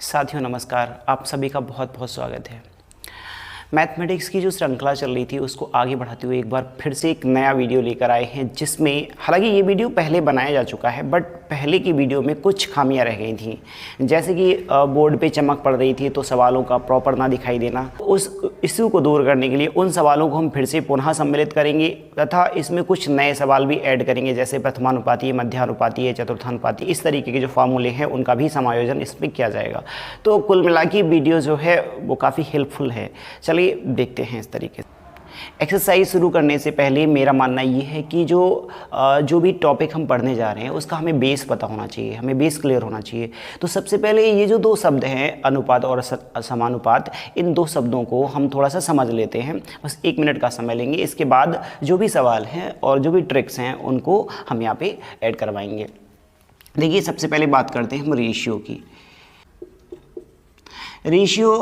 साथियों नमस्कार, आप सभी का बहुत बहुत स्वागत है। मैथमेटिक्स की जो श्रृंखला चल रही थी उसको आगे बढ़ाते हुए एक बार फिर से एक नया वीडियो लेकर आए हैं, जिसमें हालांकि ये वीडियो पहले बनाया जा चुका है बट पहले की वीडियो में कुछ खामियां रह गई थी। जैसे कि बोर्ड पे चमक पड़ रही थी तो सवालों का प्रॉपर ना दिखाई देना। उस इश्यू को दूर करने के लिए उन सवालों को हम फिर से पुनः सम्मिलित करेंगे तथा इसमें कुछ नए सवाल भी ऐड करेंगे, जैसे प्रथमानुपाती, मध्यानुपाती, चतुर्थानुपाती, इस तरीके के जो फार्मूले हैं उनका भी समायोजन इसमें किया जाएगा। तो कुल मिला के वीडियो जो है वो काफ़ी हेल्पफुल है। चलिए देखते हैं इस तरीके से। एक्सरसाइज शुरू करने से पहले मेरा मानना ये है कि जो भी टॉपिक हम पढ़ने जा रहे हैं उसका हमें बेस पता होना चाहिए, हमें बेस क्लियर होना चाहिए। तो सबसे पहले ये जो दो शब्द हैं अनुपात और समानुपात, इन दो शब्दों को हम थोड़ा सा समझ लेते हैं। बस 1 मिनट का समय लेंगे, इसके बाद जो भी सवाल हैं और जो भी ट्रिक्स हैं उनको हम यहाँ पे ऐड करवाएंगे। देखिए सबसे पहले बात करते हैं हम रेशियो की। रेशियो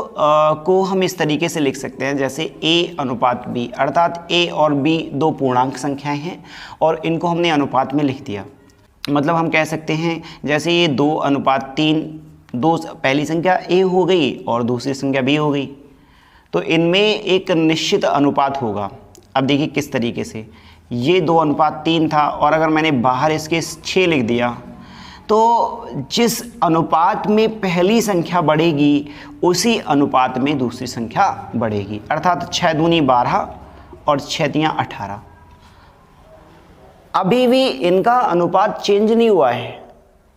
को हम इस तरीके से लिख सकते हैं जैसे A अनुपात B, अर्थात A और B दो पूर्णांक संख्याएं हैं और इनको हमने अनुपात में लिख दिया। मतलब हम कह सकते हैं जैसे ये 2 अनुपात 3, दो पहली संख्या A हो गई और दूसरी संख्या B हो गई, तो इनमें एक निश्चित अनुपात होगा। अब देखिए किस तरीके से, ये 2 अनुपात 3 था और अगर मैंने बाहर इसके 6 लिख दिया तो जिस अनुपात में पहली संख्या बढ़ेगी उसी अनुपात में दूसरी संख्या बढ़ेगी। अर्थात 6 दूनी 12 और 6 तियां 18। अभी भी इनका अनुपात चेंज नहीं हुआ है,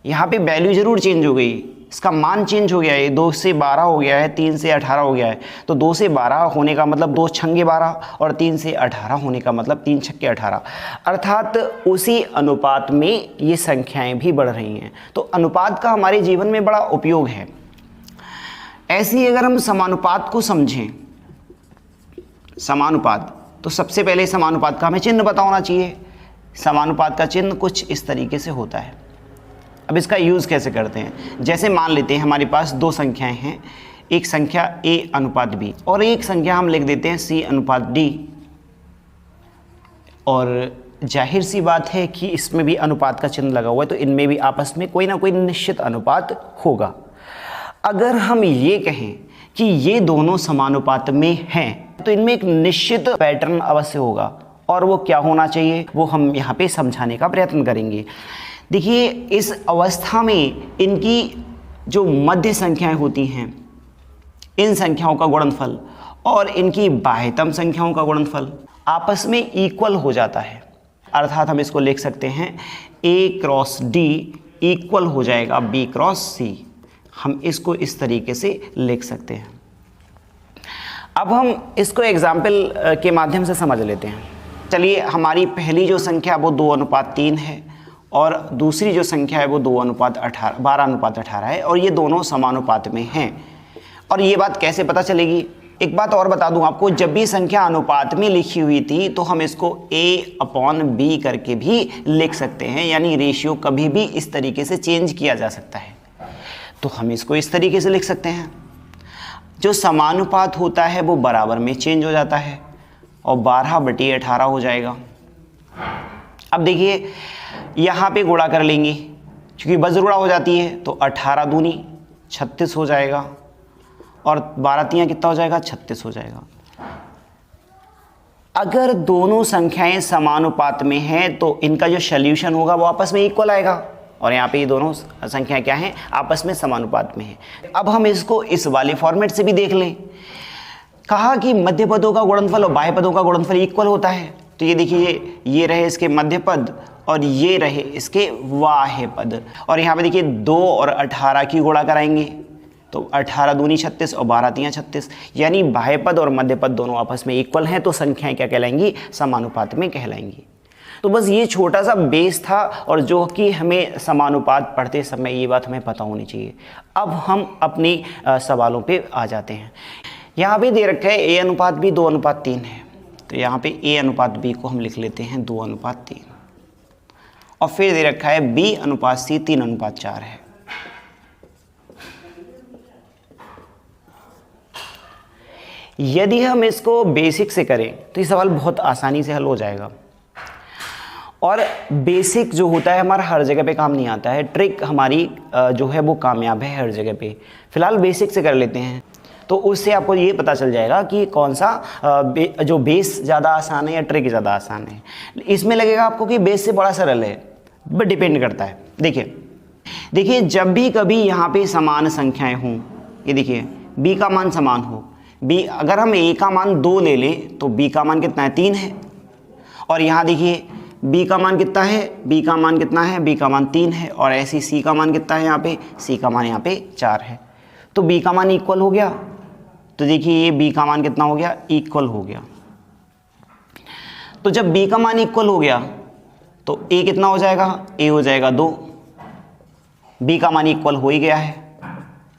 यहाँ पे वैल्यू जरूर चेंज हो गई, इसका मान चेंज हो गया है। 2 से 12 हो गया है, 3 से 18 हो गया है। तो 2 से 12 होने का मतलब 2 छंगे 12 और 3 से 18 होने का मतलब 3 छक्के 18। अर्थात उसी अनुपात में ये संख्याएं भी बढ़ रही हैं। तो अनुपात का हमारे जीवन में बड़ा उपयोग है। ऐसे ही अगर हम समानुपात को समझें, समानुपात, तो सबसे पहले समानुपात का हमें चिन्ह पता होना चाहिए। समानुपात का चिन्ह कुछ इस तरीके से होता है। अब इसका यूज़ कैसे करते हैं, जैसे मान लेते हैं हमारे पास दो संख्याएं हैं, एक संख्या A अनुपात B और एक संख्या हम लिख देते हैं C अनुपात D। और जाहिर सी बात है कि इसमें भी अनुपात का चिन्ह लगा हुआ है, तो इनमें भी आपस में कोई ना कोई निश्चित अनुपात होगा। अगर हम ये कहें कि ये दोनों समानुपात में हैं तो इनमें एक निश्चित पैटर्न अवश्य होगा, और वो क्या होना चाहिए वो हम यहाँ पे समझाने का प्रयत्न करेंगे। देखिए इस अवस्था में इनकी जो मध्य संख्याएं होती हैं, इन संख्याओं का गुणनफल और इनकी बाह्यतम संख्याओं का गुणनफल आपस में इक्वल हो जाता है। अर्थात हम इसको लिख सकते हैं A क्रॉस D इक्वल हो जाएगा B क्रॉस C। हम इसको इस तरीके से लिख सकते हैं। अब हम इसको एग्जाम्पल के माध्यम से समझ लेते हैं। चलिए, हमारी पहली जो संख्या वो 2 अनुपात 3 है और दूसरी जो संख्या है वो 12 अनुपात 18 है, और ये दोनों समानुपात में हैं। और ये बात कैसे पता चलेगी, एक बात और बता दूं आपको, जब भी संख्या अनुपात में लिखी हुई थी तो हम इसको A/B करके भी लिख सकते हैं, यानी रेशियो कभी भी इस तरीके से चेंज किया जा सकता है। तो हम इसको इस तरीके से लिख सकते हैं, जो समानुपात होता है वो बराबर में चेंज हो जाता है और 12/18 हो जाएगा। अब देखिए यहाँ पे गुणा कर लेंगे, क्योंकि बजरुड़ा हो जाती है, तो 18 दूनी 36 हो जाएगा और 12 तियां कितना हो जाएगा, 36 हो जाएगा। अगर दोनों संख्याएं समानुपात में हैं तो इनका जो सॉल्यूशन होगा वो आपस में इक्वल आएगा, और यहाँ पे ये दोनों संख्याएं क्या हैं, आपस में समानुपात में हैं। अब हम इसको इस वाले फॉर्मेट से भी देख लें। कहा कि मध्य पदों का गुणनफल और बाह्य पदों का गुणनफल इक्वल होता है, तो ये देखिए ये रहे इसके मध्य पद और ये रहे इसके बाह्य पद, और यहाँ पे देखिए 2 और 18 की गुणा कराएंगे तो 18 दूनी 36 और 12 तियां 36, यानी बाह्य पद और मध्य पद दोनों आपस में इक्वल हैं, तो संख्याएं क्या कहलाएंगी, समानुपात में कहलाएंगी। तो बस ये छोटा सा बेस था, और जो कि हमें समानुपात पढ़ते समय ये बात हमें पता होनी चाहिए। अब हम अपनी सवालों पे आ जाते हैं। यहाँ पे दे रखा है A अनुपात B 2 अनुपात 3 है, तो यहाँ पे A अनुपात B को हम लिख लेते हैं 2 अनुपात 3, और फिर दे रखा है B अनुपात C 3 अनुपात 4 है। यदि हम इसको बेसिक से करें तो ये सवाल बहुत आसानी से हल हो जाएगा। और बेसिक जो होता है हमारा हर जगह पे काम नहीं आता है, ट्रिक हमारी जो है वो कामयाब है हर जगह पे। फिलहाल बेसिक से कर लेते हैं, तो उससे आपको ये पता चल जाएगा कि कौन सा जो बेस ज़्यादा आसान है या ट्रिक ज़्यादा आसान है। इसमें लगेगा आपको कि बेस से बड़ा सरल है, बट डिपेंड करता है। देखिए जब भी कभी यहाँ पे समान संख्याएं हों, ये देखिए b का मान समान हो, b अगर हम a का मान 2 ले लें तो b का मान कितना है 3 है, और यहाँ देखिए b का मान कितना है, b का मान कितना है, b का मान 3 है, और ऐसे c का मान कितना है यहाँ पे, c का मान यहाँ पे 4 है, तो b का मान इक्वल हो गया। तो देखिए ये b का मान कितना हो गया, इक्वल हो गया। तो जब b का मान इक्वल हो गया तो a कितना हो जाएगा, a हो जाएगा 2, b का मान इक्वल हो ही गया है,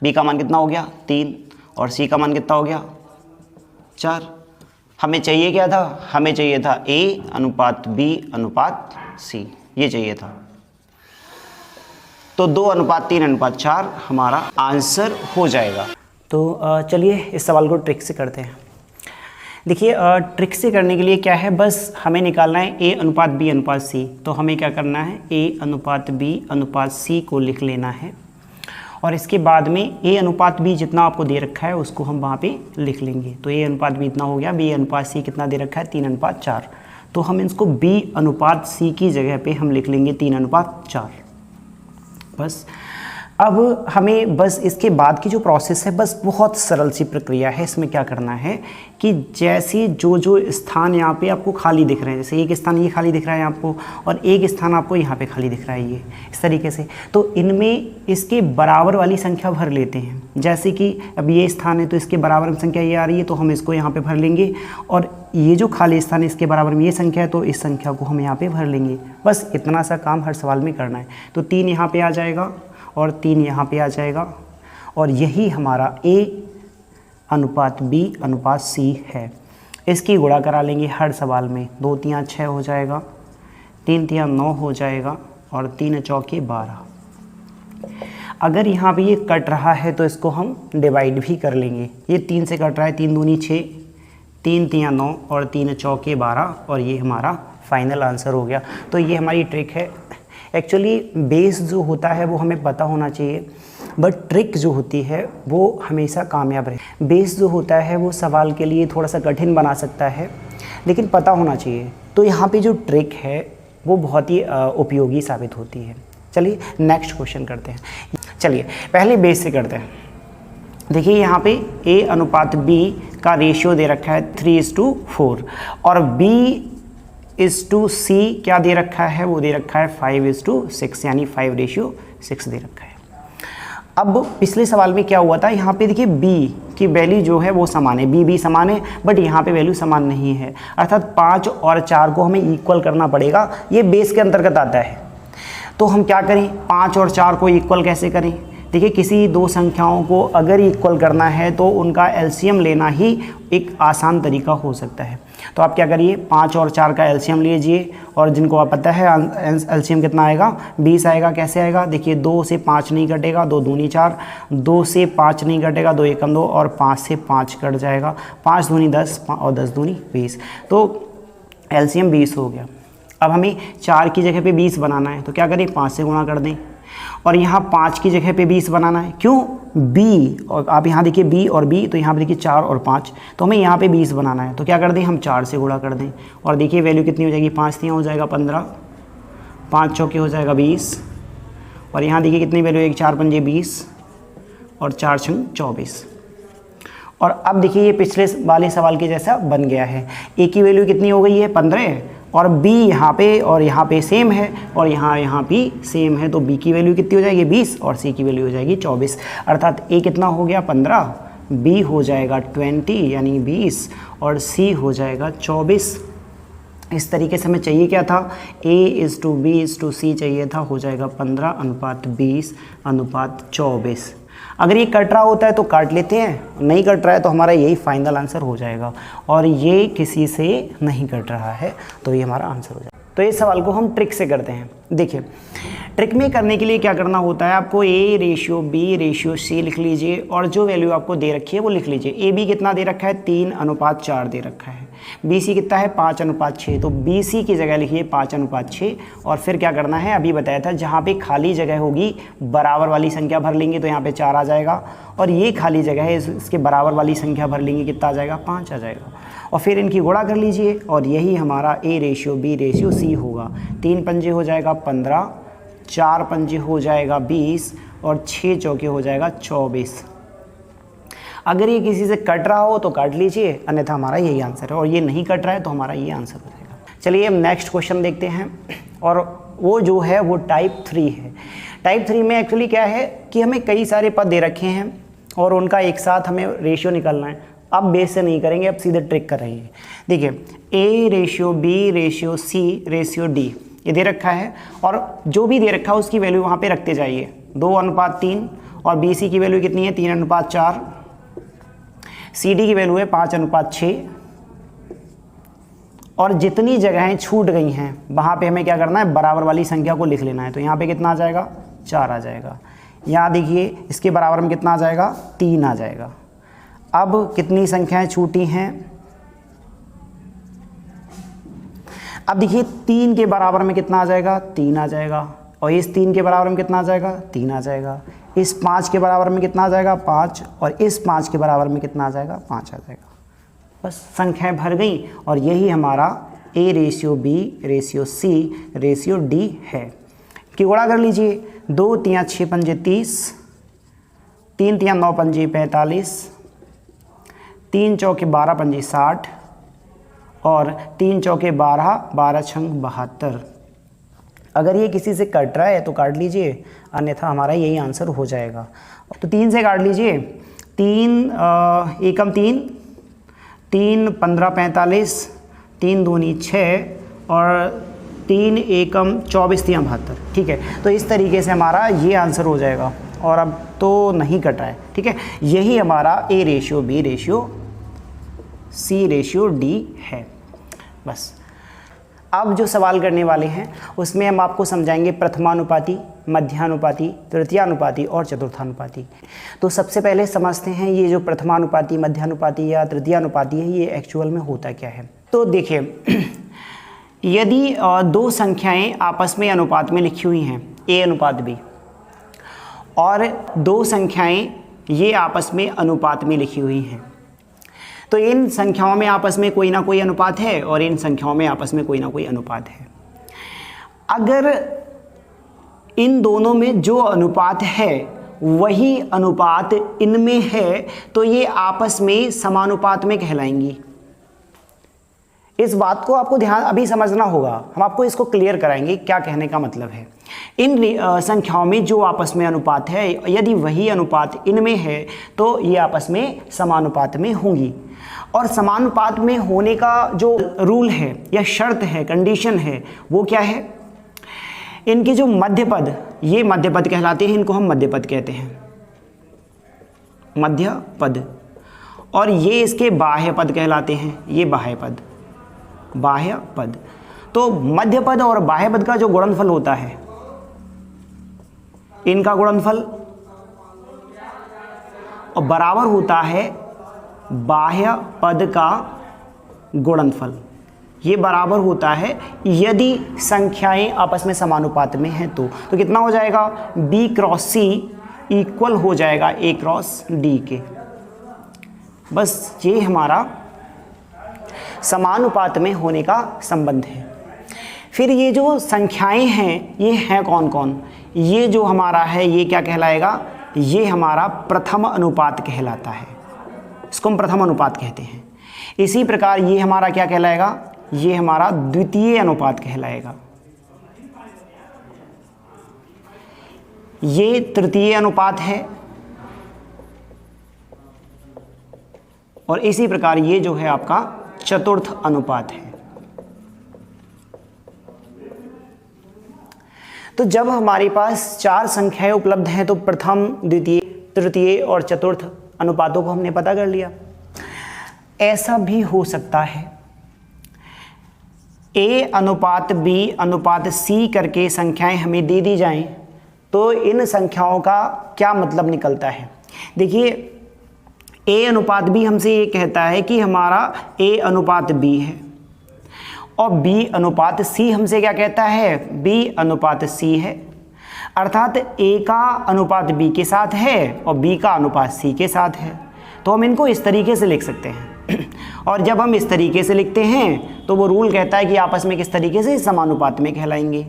b का मान कितना हो गया 3, और c का मान कितना हो गया 4। हमें चाहिए क्या था, हमें चाहिए था a अनुपात b अनुपात c, ये चाहिए था। तो 2:3:4 हमारा आंसर हो जाएगा। तो चलिए इस सवाल को ट्रिक से करते हैं। देखिए ट्रिक से करने के लिए क्या है, बस हमें निकालना है a अनुपात b अनुपात c। तो हमें क्या करना है, a अनुपात b अनुपात c को लिख लेना है, और इसके बाद में a अनुपात b जितना आपको दे रखा है उसको हम वहाँ पे लिख लेंगे। तो a अनुपात b इतना हो गया, b अनुपात c कितना दे रखा है 3:4। तो हम इसको b अनुपात c की जगह पे हम लिख लेंगे 3:4 बस। अब हमें बस इसके बाद की जो प्रोसेस है बस बहुत सरल सी प्रक्रिया है। इसमें क्या करना है कि जैसे जो स्थान यहाँ पे आपको खाली दिख रहे हैं, जैसे एक स्थान ये खाली दिख रहा है आपको, और एक स्थान आपको यहाँ पे खाली दिख रहा है, ये इस तरीके से, तो इनमें इसके बराबर वाली संख्या भर लेते हैं। जैसे कि अब ये स्थान है तो इसके बराबर में संख्या ये आ रही है, तो हम इसको यहाँ पर भर लेंगे, और ये जो खाली स्थान है इसके बराबर में ये संख्या है तो इस संख्या को हम यहाँ पर भर लेंगे। बस इतना सा काम हर सवाल में करना है। तो 3 यहाँ पर आ जाएगा और 3 यहाँ पे आ जाएगा, और यही हमारा a अनुपात b अनुपात c है। इसकी गुणा करा लेंगे हर सवाल में, 2 3 6 हो जाएगा, 3 3 9 हो जाएगा, और 3 चौके 12। अगर यहाँ पे ये कट रहा है तो इसको हम डिवाइड भी कर लेंगे। ये 3 से कट रहा है, 3 दूनी 6, 3 3 9, और 3 चौके 12, और ये हमारा फाइनल आंसर हो गया। तो ये हमारी ट्रिक है। एक्चुअली बेस जो होता है वो हमें पता होना चाहिए, बट ट्रिक जो होती है वो हमेशा कामयाब रहे। बेस जो होता है वो सवाल के लिए थोड़ा सा कठिन बना सकता है, लेकिन पता होना चाहिए। तो यहाँ पे जो ट्रिक है वो बहुत ही उपयोगी साबित होती है। चलिए नेक्स्ट क्वेश्चन करते हैं। चलिए पहले बेस से करते हैं। देखिए यहाँ पे a अनुपात b का रेशियो दे रखा है 3:4, और b c क्या दे रखा है, वो दे रखा है 5:6, यानी 5:6 दे रखा है। अब पिछले सवाल में क्या हुआ था, यहाँ पे देखिए b की वैल्यू जो है वो समान है, b समान है, बट यहाँ पे वैल्यू समान नहीं है, अर्थात 5 और 4 को हमें इक्वल करना पड़ेगा। ये बेस के अंतर्गत आता है। तो हम क्या करें, 5 और 4 को इक्वल कैसे करें। देखिए किसी दो संख्याओं को अगर इक्वल करना है तो उनका एलसीएम लेना ही एक आसान तरीका हो सकता है। तो आप क्या करिए, 5 और 4 का एलसीएम लीजिए, और जिनको आप पता है एलसीएम कितना आएगा, 20 आएगा। कैसे आएगा, देखिए 2 से 5 नहीं कटेगा, 2 दूनी 4, 2 से 5 नहीं कटेगा, 2 एकम 2, और 5 से 5 कट जाएगा, 5 दूनी 10 और 10 दूनी 20। तो एलसीएम 20 हो गया। अब हमें 4 की जगह पे 20 बनाना है, तो क्या करें, 5 से गुणा कर दें, और यहाँ 5 की जगह पे 20 बनाना है। क्यों, b, और आप यहाँ देखिए b और b, तो यहाँ पे देखिए 4 और 5, तो हमें यहाँ पे 20 बनाना है। तो क्या कर दें, हम 4 से गुणा कर दें, और देखिए वैल्यू कितनी हो जाएगी, 5 3 हो जाएगा 15, 5 चौके हो जाएगा 20, और यहाँ देखिए कितनी वैल्यू है, 4 पंजे 20, और 4 छंग 24। और अब देखिए ये पिछले वाले सवाल के जैसा बन गया है। a की वैल्यू कितनी हो गई है, 15, और b यहाँ पे और यहाँ पे सेम है, और यहाँ भी सेम है, तो b की वैल्यू कितनी हो जाएगी, 20, और c की वैल्यू हो जाएगी 24। अर्थात a कितना हो गया, 15, b हो जाएगा 20 यानी 20, और c हो जाएगा 24। इस तरीके से हमें चाहिए क्या था, a:b:c चाहिए था, हो जाएगा 15:20:24। अगर ये कट रहा होता है तो काट लेते हैं, नहीं कट रहा है तो हमारा यही फाइनल आंसर हो जाएगा, और ये किसी से नहीं कट रहा है तो ये हमारा आंसर हो जाएगा। तो इस सवाल को हम ट्रिक से करते हैं। देखिए ट्रिक में करने के लिए क्या करना होता है, आपको a:b:c लिख लीजिए, और जो वैल्यू आपको दे रखी है वो लिख लीजिए। ab कितना दे रखा है, 3:4 दे रखा है। BC कितना है 5:6, तो BC की जगह लिखिए 5:6 और फिर क्या करना है, अभी बताया था जहाँ पे खाली जगह होगी बराबर वाली संख्या भर लेंगे तो यहाँ पे 4 आ जाएगा, और ये खाली जगह है इसके बराबर वाली संख्या भर लेंगे कितना आ जाएगा, 5 आ जाएगा, और फिर इनकी गुणा कर लीजिए और यही हमारा A/B/C होगा। 3 पंजे हो जाएगा 15, 4 पंजे हो जाएगा 20 और 6 चौके हो जाएगा 24। अगर ये किसी से कट रहा हो तो काट लीजिए, अन्यथा हमारा यही आंसर है, और ये नहीं कट रहा है तो हमारा ये आंसर हो जाएगा। चलिए हम नेक्स्ट क्वेश्चन देखते हैं, और वो जो है वो टाइप 3 है। टाइप 3 में एक्चुअली क्या है कि हमें कई सारे पद दे रखे हैं और उनका एक साथ हमें रेशियो निकालना है। अब बेस से नहीं करेंगे, अब सीधे ट्रिक कर रहे हैं। देखिए A/B/C/D ये दे रखा है, और जो भी दे रखा है उसकी वैल्यू वहाँ पे रखते जाइए। 2:3 और BC की वैल्यू कितनी है 3:4, CD की वैल्यू है 5:6, और जितनी जगहें छूट गई हैं वहाँ पे हमें क्या करना है, बराबर वाली संख्या को लिख लेना है। तो यहाँ पे कितना आ जाएगा, 4 आ जाएगा। यहाँ देखिए इसके बराबर में कितना आ जाएगा, 3 आ जाएगा। अब कितनी संख्याएं छूटी हैं, अब देखिए 3 के बराबर में कितना आ जाएगा, 3 आ जाएगा, और इस 3 के बराबर में कितना आ जाएगा, 3 आ जाएगा। इस 5 के बराबर में कितना आ जाएगा, 5, और इस 5 के बराबर में कितना आ जाएगा, 5 आ जाएगा। बस संख्याएं भर गई, और यही हमारा A/B/C/D है। कि गुणा कर लीजिए, 2 × 6 पंजे 30, 3 × 9 पंजे 45, 3 चौके 12 पंजे 60, और 3 चौके 12, 12 छंग 72। अगर ये किसी से कट रहा है तो काट लीजिए, अन्यथा हमारा यही आंसर हो जाएगा। तो 3 से काट लीजिए, 3 एकम 3, 3 15 45, 3 दूनी 6, और 3 एकम 24 × 72। ठीक है, तो इस तरीके से हमारा ये आंसर हो जाएगा, और अब तो नहीं कट रहा है। ठीक है, यही हमारा A/B/C/D है। बस अब जो सवाल करने वाले हैं उसमें हम आपको समझाएंगे प्रथमानुपाती, मध्यानुपाती, तृतीयानुपाती और चतुर्थानुपाती। तो सबसे पहले समझते हैं ये जो प्रथमानुपाती, मध्यानुपाती या तृतीयानुपाती है ये एक्चुअल में होता क्या है। तो देखिए यदि दो संख्याएं आपस में अनुपात में लिखी हुई हैं A/B, और दो संख्याएं ये आपस में अनुपात में लिखी हुई हैं, तो इन संख्याओं में आपस में कोई ना कोई अनुपात है और इन संख्याओं में आपस में कोई ना कोई अनुपात है। अगर इन दोनों में जो अनुपात है वही अनुपात इनमें है तो ये आपस में समानुपात में कहलाएंगी। इस बात को आपको ध्यान अभी समझना होगा, हम आपको इसको क्लियर कराएंगे क्या कहने का मतलब है। इन संख्याओं में जो आपस में अनुपात है यदि वही अनुपात इनमें है तो ये आपस में समानुपात में होंगी। और समानुपात में होने का जो रूल है या शर्त है, कंडीशन है, वो क्या है, इनके जो मध्यपद, ये मध्यपद कहलाते हैं, इनको हम मध्यपद कहते हैं, मध्यपद, और ये इसके बाह्य पद कहलाते हैं, ये बाह्य पद, बाह्य पद। तो मध्यपद और बाह्य पद का जो गुणनफल होता है, इनका गुणनफल और बराबर होता है बाह्य पद का गुणनफल। ये बराबर होता है यदि संख्याएं आपस में समानुपात में हैं तो कितना हो जाएगा, B/C इक्वल हो जाएगा A/D के। बस ये हमारा समानुपात में होने का संबंध है। फिर ये जो संख्याएं हैं ये हैं कौन कौन, ये जो हमारा है ये क्या कहलाएगा, ये हमारा प्रथम अनुपात कहलाता है, इसको हम प्रथम अनुपात कहते हैं। इसी प्रकार ये हमारा क्या कहलाएगा, ये हमारा द्वितीय अनुपात कहलाएगा, ये तृतीय अनुपात है, और इसी प्रकार ये जो है आपका चतुर्थ अनुपात है। तो जब हमारे पास चार संख्याएं उपलब्ध हैं तो प्रथम, द्वितीय, तृतीय और चतुर्थ अनुपातों को हमने पता कर लिया। ऐसा भी हो सकता है A/B/C करके संख्याएं हमें दे दी जाएं तो इन संख्याओं का क्या मतलब निकलता है। देखिए ए अनुपात बी हमसे ये कहता है कि हमारा ए अनुपात बी है, और बी अनुपात सी हमसे क्या कहता है, बी अनुपात सी है। अर्थात ए का अनुपात बी के साथ है और बी का अनुपात सी के साथ है। तो हम इनको इस तरीके से लिख सकते हैं। और जब हम इस तरीके से लिखते हैं तो वो रूल कहता है कि आपस में किस तरीके से समानुपात में कहलाएंगे।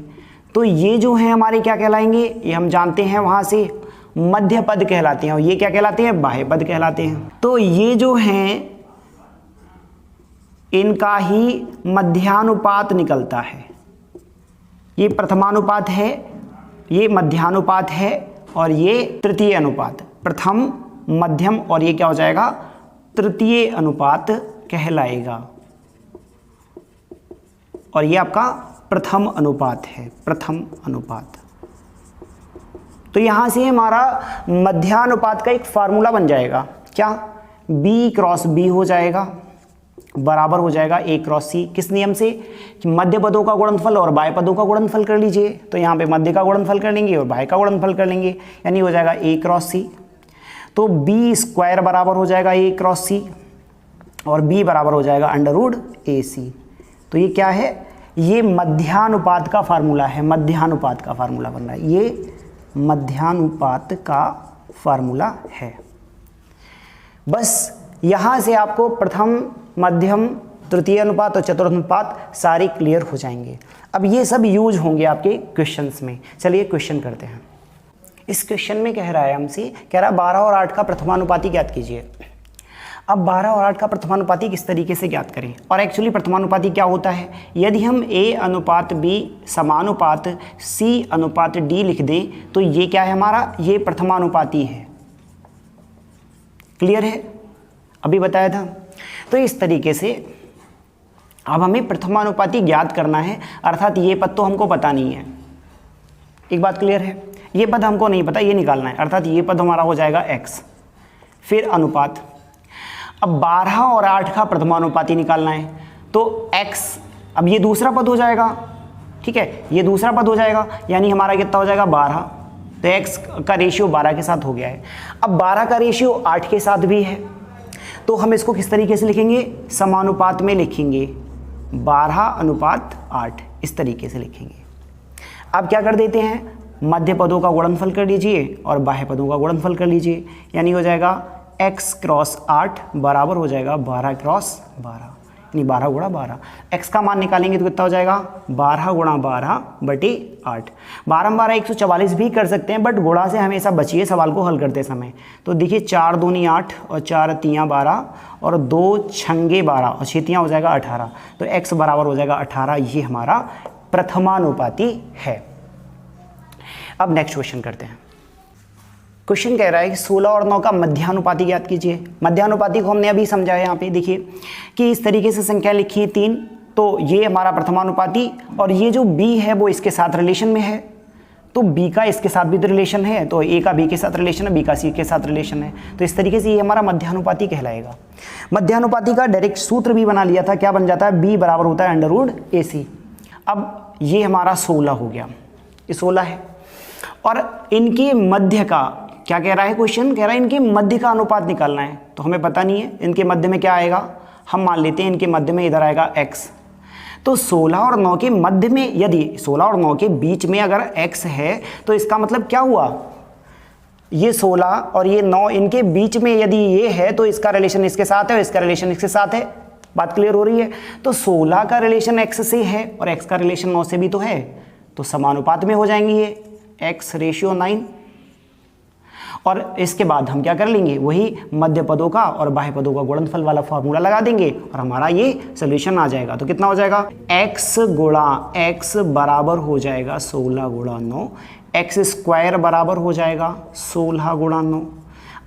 तो ये जो है हमारे क्या कहलाएंगे, ये हम जानते हैं वहाँ से मध्य पद कहलाते हैं, और ये क्या कहलाते हैं, बाह्य पद कहलाते हैं। तो ये जो हैं इनका ही मध्यानुपात निकलता है। ये प्रथमानुपात है, ये मध्यानुपात है, और ये तृतीय अनुपात, प्रथम मध्यम और ये क्या हो जाएगा, तृतीय अनुपात कहलाएगा। और ये आपका प्रथम अनुपात है, प्रथम अनुपात। तो यहां से हमारा मध्यानुपात का एक फार्मूला बन जाएगा, क्या, B क्रॉस B हो जाएगा, बराबर हो जाएगा A क्रॉस C। किस नियम से, कि मध्य पदों का गुणनफल और बाह्य पदों का गुणनफल कर लीजिए। तो यहाँ पे मध्य का गुणनफल कर लेंगे और बाह्य का गुणनफल कर लेंगे, यानी हो जाएगा A क्रॉस C। तो B स्क्वायर बराबर हो जाएगा A क्रॉस C, और B बराबर हो जाएगा अंडर AC। तो ये क्या है, ये मध्यानुपात का फार्मूला है, मध्यानुपात का फार्मूला बन रहा है, ये मध्यानुपात का फार्मूला है। बस यहाँ से आपको प्रथम, मध्यम, तृतीय अनुपात और चतुर्थ अनुपात सारे क्लियर हो जाएंगे। अब ये सब यूज होंगे आपके क्वेश्चंस में। चलिए क्वेश्चन करते हैं। इस क्वेश्चन में कह रहा है हमसे, कह रहा है 12 और 8 का प्रथमानुपाती ज्ञात कीजिए। अब 12 और 8 का प्रथमानुपाती किस तरीके से ज्ञात करें, और एक्चुअली प्रथमानुपाती क्या होता है, यदि हम A अनुपात B समानुपात C अनुपात D लिख दें तो ये क्या है हमारा, ये प्रथमानुपाती है। क्लियर है, अभी बताया था। तो इस तरीके से अब हमें प्रथमानुपाती ज्ञात करना है, अर्थात ये पद तो हमको पता नहीं है, एक बात क्लियर है, ये पद हमको नहीं पता, ये निकालना है। अर्थात ये पद हमारा हो जाएगा x, फिर अनुपात। अब 12 और 8 का प्रथमानुपाती निकालना है, तो x, अब ये दूसरा पद हो जाएगा, ठीक है, ये दूसरा पद हो जाएगा, यानी हमारा कितना हो जाएगा 12। तो x का रेशियो 12 के साथ हो गया है। अब 12 का रेशियो 8 के साथ भी है, तो हम इसको किस तरीके से लिखेंगे, समानुपात में लिखेंगे, 12 अनुपात 8, इस तरीके से लिखेंगे। अब क्या कर देते हैं, मध्य पदों का गुणनफल कर लीजिए और बाह्य पदों का गुणनफल कर लीजिए, यानी हो जाएगा x क्रॉस 8 बराबर हो जाएगा 12 क्रॉस 12, यानी 12 गुणा 12। x का मान निकालेंगे तो कितना हो जाएगा, 12 गुणा 12 बटे 8। 12 12 144 भी कर सकते हैं, बट गुणा से हमेशा बचिए सवाल को हल करते समय। तो देखिए 4 दूनी 8 और 4 तियाँ 12 और 2 छंगे 12 और 6 तियाँ हो जाएगा 18। तो x बराबर हो जाएगा 18, ये हमारा प्रथमानुपाती है। अब नेक्स्ट क्वेश्चन करते हैं। क्वेश्चन कह रहा है कि 16 और 9 का मध्यानुपाती ज्ञात कीजिए। मध्यानुपाती को हमने अभी समझाया, यहाँ पे देखिए कि इस तरीके से संख्या लिखी है 3, तो ये हमारा प्रथमानुपाती, और ये जो b है वो इसके साथ रिलेशन में है, तो b का इसके साथ भी रिलेशन है, तो a का b के साथ रिलेशन है, b का c के साथ रिलेशन है। तो इस तरीके से ये हमारा मध्यानुपाती कहलाएगा। मध्यानुपाती का डायरेक्ट सूत्र भी बना लिया था, क्या बन जाता है, b बराबर होता है अंडर AC। अब ये हमारा 16 हो गया, ये 16 है, और इनके मध्य का क्या कह रहा है क्वेश्चन, कह रहा है इनके मध्य का अनुपात निकालना है। तो हमें पता नहीं है इनके मध्य में क्या आएगा, हम मान लेते हैं इनके मध्य में इधर आएगा x। तो 16 और 9 के मध्य में, यदि 16 और 9 के बीच में अगर x है तो इसका मतलब क्या हुआ, ये 16 और ये 9 इनके बीच में यदि ये है तो इसका रिलेशन इसके साथ है और इसका रिलेशन इसके साथ है। बात क्लियर हो रही है। तो 16 का रिलेशन x से है और x का रिलेशन 9 से भी तो है, तो समानुपात में हो जाएंगे ये x रेशियो 9। और इसके बाद हम क्या कर लेंगे, वही मध्य पदों का और बाह्य पदों का गुणनफल वाला फॉर्मूला लगा देंगे और हमारा ये सोल्यूशन आ जाएगा। तो कितना हो जाएगा, x गुणा x बराबर हो जाएगा 16 गुणा 9, x स्क्वायर बराबर हो जाएगा 16 गुणा 9।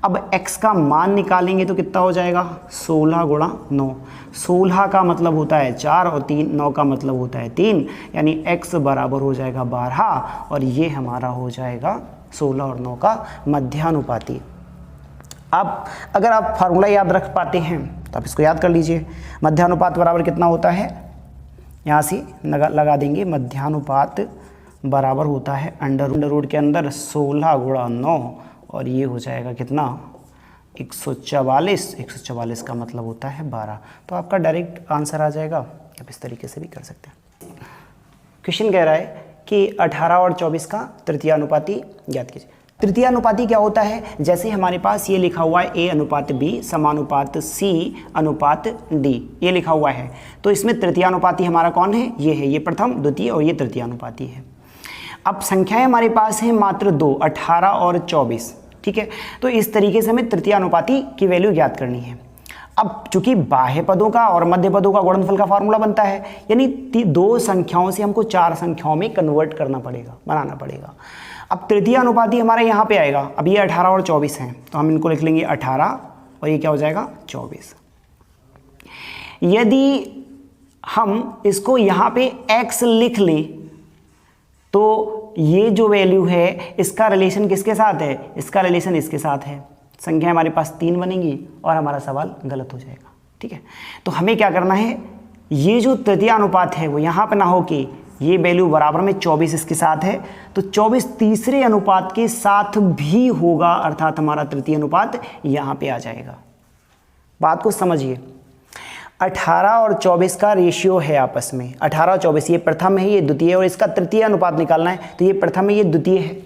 अब x का मान निकालेंगे तो कितना हो जाएगा, 16 गुणा 9। 16 का मतलब होता है 4 और 9 का मतलब होता है 3, यानी x बराबर हो जाएगा 12, और ये हमारा हो जाएगा 16 और 9 का मध्यानुपाती। अब अगर आप फार्मूला याद रख पाते हैं तो आप इसको याद कर लीजिए। मध्यानुपात बराबर कितना होता है, यहाँ से लगा देंगे, मध्यानुपात बराबर होता है अंडर रूट के अंदर 16 गुणा 9, और ये हो जाएगा कितना, 144 का मतलब होता है 12। तो आपका डायरेक्ट आंसर आ जाएगा। आप इस तरीके से भी कर सकते हैं। क्वेश्चन कह रहा है कि 18 और 24 का तृतीयानुपाती ज्ञात कीजिए। तृतीयानुपाती क्या होता है? जैसे हमारे पास ये लिखा हुआ है A अनुपात B समानुपात C अनुपात D, ये लिखा हुआ है। तो इसमें तृतीयानुपाती हमारा कौन है? ये है, ये प्रथम, द्वितीय और ये तृतीयानुपाती है। अब संख्याएं हमारे पास हैं मात्र 2, 18 और 24, ठीक है। तो इस तरीके से हमें तृतीयानुपाती की वैल्यू ज्ञात करनी है। अब चूंकि बाह्य पदों का और मध्य पदों का गुणनफल का फार्मूला बनता है, यानी 2 संख्याओं से हमको 4 संख्याओं में कन्वर्ट करना पड़ेगा, बनाना पड़ेगा। अब तृतीय अनुपाती हमारे यहाँ पे आएगा। अब ये 18 और 24 हैं, तो हम इनको लिख लेंगे 18 और ये क्या हो जाएगा 24। यदि हम इसको यहाँ पे x लिख ले तो ये जो वैल्यू है इसका रिलेशन किसके साथ है? इसका रिलेशन इसके साथ है। संख्या हमारे पास 3 बनेंगी और हमारा सवाल गलत हो जाएगा, ठीक है। तो हमें क्या करना है, ये जो तृतीय अनुपात है वो यहाँ पे ना हो कि ये वैल्यू बराबर में 24 इसके साथ है, तो 24 तीसरे अनुपात के साथ भी होगा, अर्थात हमारा तृतीय अनुपात यहाँ पे आ जाएगा। बात को समझिए, 18 और 24 का रेशियो है आपस में। 18 और 24 ये प्रथम है, ये द्वितीय है, और इसका तृतीय अनुपात निकालना है तो ये प्रथम है, ये द्वितीय है।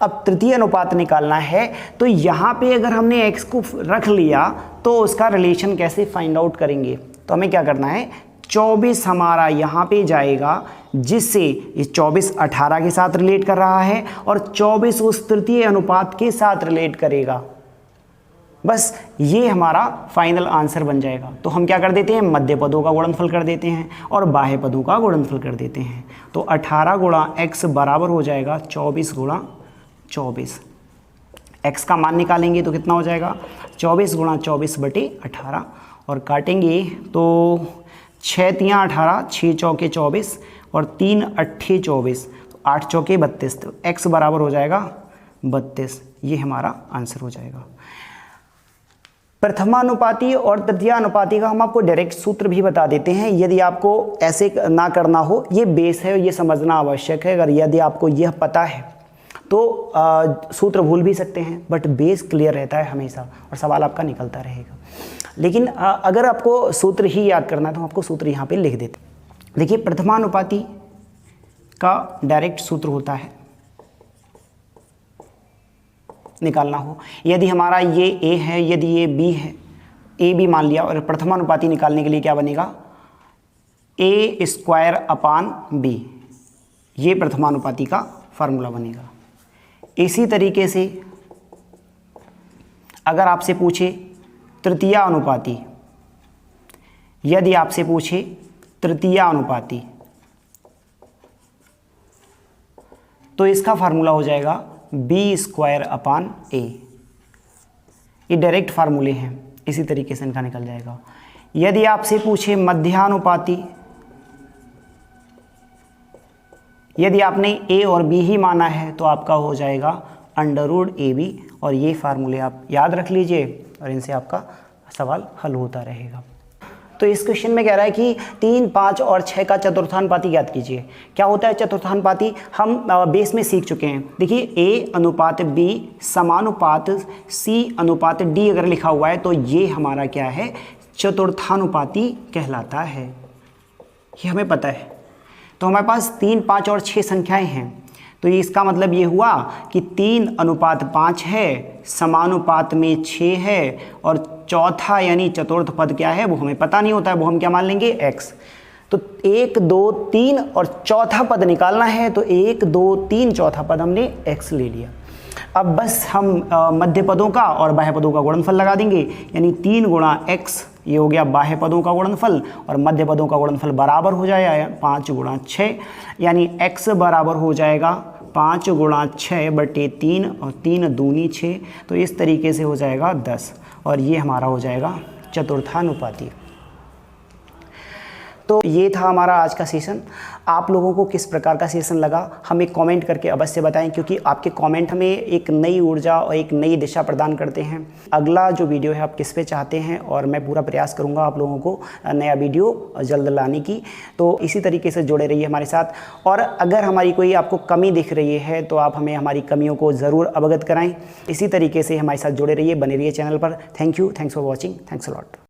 अब तृतीय अनुपात निकालना है तो यहाँ पे अगर हमने x को रख लिया तो उसका रिलेशन कैसे फाइंड आउट करेंगे? तो हमें क्या करना है, 24 हमारा यहाँ पे जाएगा, जिससे ये 24 18 के साथ रिलेट कर रहा है और 24 उस तृतीय अनुपात के साथ रिलेट करेगा। बस ये हमारा फाइनल आंसर बन जाएगा। तो हम क्या कर देते हैं, मध्य पदों का गुणनफल कर देते हैं और बाह्य पदों का गुणनफल कर देते हैं। तो 18 गुणा x बराबर हो जाएगा 24 गुणा 24। x का मान निकालेंगे तो कितना हो जाएगा, 24 गुणा 24 बटे 18, और काटेंगे तो 6 तियाँ 18, 6 चौके 24 और 3 अट्ठे 24, तो 8 चौके 32, तो x बराबर हो जाएगा 32। ये हमारा आंसर हो जाएगा। प्रथमानुपाती और तृतीयानुपाती का हम आपको डायरेक्ट सूत्र भी बता देते हैं, यदि आपको ऐसे ना करना हो। ये बेस है, ये समझना आवश्यक है। अगर यदि आपको यह पता है तो सूत्र भूल भी सकते हैं, बट बेस क्लियर रहता है हमेशा और सवाल आपका निकलता रहेगा। लेकिन अगर आपको सूत्र ही याद करना है तो हम आपको सूत्र यहाँ पे लिख देते हैं। देखिए, प्रथमानुपाती का डायरेक्ट सूत्र होता है, निकालना हो, यदि हमारा ये a है, यदि ये b है, a b मान लिया, और प्रथमानुपाती निकालने के लिए क्या बनेगा, a स्क्वायर अपान b, ये प्रथमानुपाती का फार्मूला बनेगा। इसी तरीके से अगर आपसे पूछे तृतीयानुपाती, यदि आपसे पूछे तृतीयानुपाती तो इसका फार्मूला हो जाएगा बी स्क्वायर अपान ए। ये डायरेक्ट फार्मूले हैं, इसी तरीके से इनका निकल जाएगा। यदि आपसे पूछे मध्यानुपाती, यदि आपने ए और बी ही माना है तो आपका हो जाएगा √AB, और ये फार्मूले आप याद रख लीजिए और इनसे आपका सवाल हल होता रहेगा। तो इस क्वेश्चन में कह रहा है कि 3, 5 और 6 का चतुर्थानुपाती ज्ञात कीजिए। क्या होता है चतुर्थानुपाती? हम बेस में सीख चुके हैं। देखिए, A अनुपात B समानुपात C अनुपात D अगर लिखा हुआ है तो ये हमारा क्या है, चतुर्थानुपाती कहलाता है। ये हमें पता है। तो हमारे पास 3, 5 और 6 संख्याएं हैं, तो इसका मतलब ये हुआ कि 3 अनुपात 5 है, समानुपात में 6 है, और चौथा यानी चतुर्थ पद क्या है वो हमें पता नहीं होता है, वो हम क्या मान लेंगे, x। तो 1, 2, 3 और चौथा पद निकालना है, तो 1, 2, 3 चौथा पद हमने x ले लिया। अब बस हम मध्य पदों का और बाह्य पदों का गुणनफल लगा देंगे, यानी 3 गुणा x, ये हो गया बाह्य पदों का गुणनफल, और मध्य पदों का गुणनफल बराबर हो जाएगा 5 गुणा 6, यानी x बराबर हो जाएगा 5 गुणा 6 बटे 3, और 3 दूनी 6, तो इस तरीके से हो जाएगा 10, और ये हमारा हो जाएगा चतुर्थानुपाती। तो ये था हमारा आज का सेशन। आप लोगों को किस प्रकार का सेशन लगा हमें कमेंट करके अवश्य बताएं, क्योंकि आपके कमेंट हमें एक नई ऊर्जा और एक नई दिशा प्रदान करते हैं। अगला जो वीडियो है आप किस पे चाहते हैं, और मैं पूरा प्रयास करूंगा आप लोगों को नया वीडियो जल्द लाने की। तो इसी तरीके से जुड़े रहिए हमारे साथ, और अगर हमारी कोई आपको कमी दिख रही है तो आप हमें हमारी कमियों को ज़रूर अवगत कराएँ। इसी तरीके से हमारे साथ जुड़े रहिए, बने रहिए चैनल पर। Thank you, thanks for watching, thanks a lot.